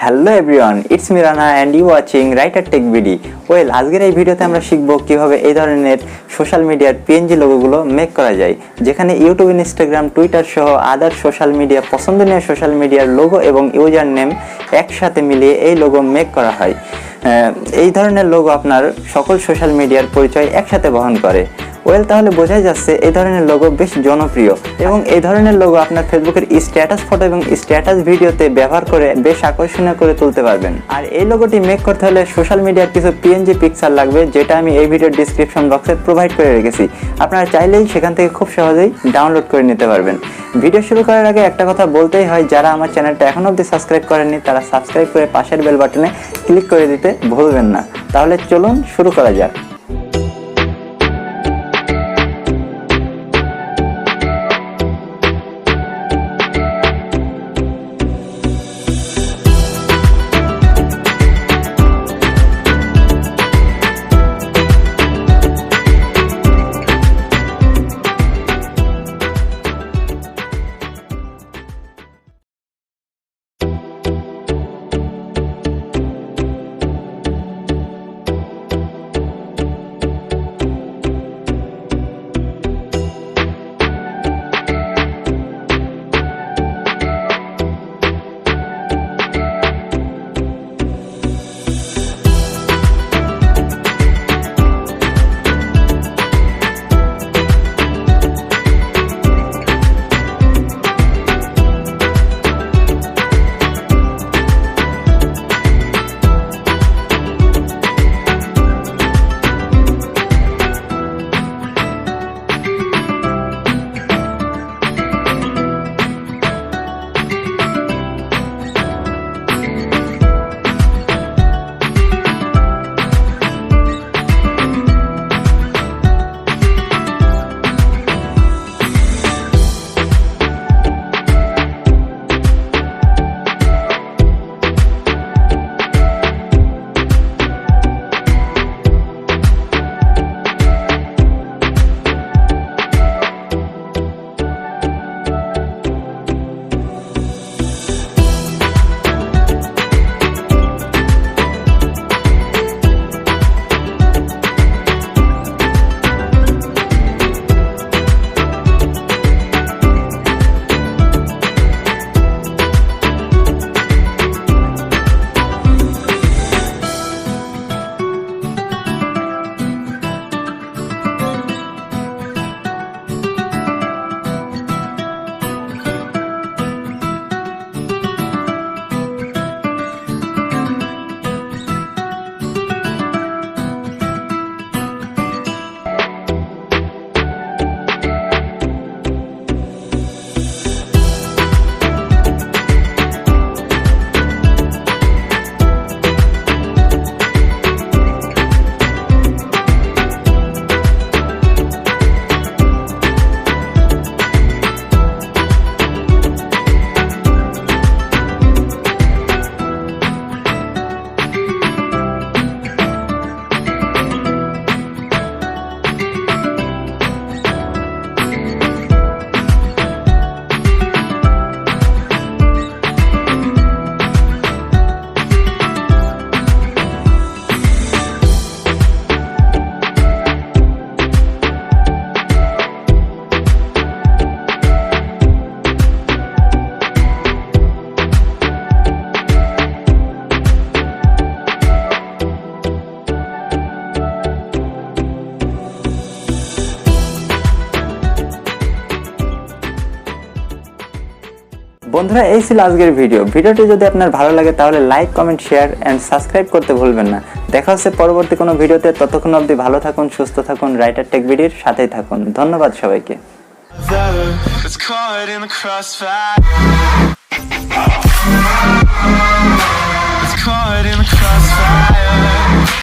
Hello everyone, it's me Rana and you watching writer tech BD. Well, আজকের এই ভিডিওতে আমরা শিখব কিভাবে এই ধরনের সোশ্যাল মিডিয়ার পিএনজি লোগোগুলো মেক করা যায়, যেখানে ইউটিউব, ইনস্টাগ্রাম, টুইটার সহ আদার সোশ্যাল মিডিয়া, পছন্দনীয় সোশ্যাল মিডিয়ার লোগো এবং ইউজার নেম একসাথে মিলিয়ে এই লোগো মেক করা হয়। এই ধরনের লোগো আপনার সকল সোশ্যাল মিডিয়ার পরিচয় একসাথে বহন করে। ওয়েল, তাহলে বোঝাই যাচ্ছে এই ধরনের লোগো বেশ জনপ্রিয় এবং এই ধরনের লোগো আপনার ফেসবুকের স্ট্যাটাস ফটো এবং স্ট্যাটাস ভিডিওতে ব্যবহার করে বেশ আকর্ষণীয় করে তুলতে পারবেন। আর এই লোগোটি মেক করতে হলে সোশ্যাল মিডিয়ার কিছু পিএনজি পিকচার লাগবে, যেটা আমি এই ভিডিওর ডিসক্রিপশন বক্সে প্রোভাইড করে রেখেছি। আপনারা চাইলেই সেখান থেকে খুব সহজেই ডাউনলোড করে নিতে পারবেন। ভিডিও শুরু করার আগে একটা কথা বলতেই হয়, যারা আমার চ্যানেলটা এখনো অবধি সাবস্ক্রাইব করেননি তারা সাবস্ক্রাইব করে পাশের বেল বাটনে ক্লিক করে দিতে ভুলবেন না। তাহলে চলুন শুরু করা যাক। বন্ধুরা, এই ছিল আজকের ভিডিওটি যদি আপনার ভালো লাগে তাহলে like, comment, share and subscribe করতে ভুলবেন না। দেখা হচ্ছে পরবর্তী কোনো ভিডিওতে। ততক্ষণ অবধি ভালো থাকুন, সুস্থ থাকুন, রাইটার টেক বিডির সাথেই থাকুন। ধন্যবাদ সবাইকে।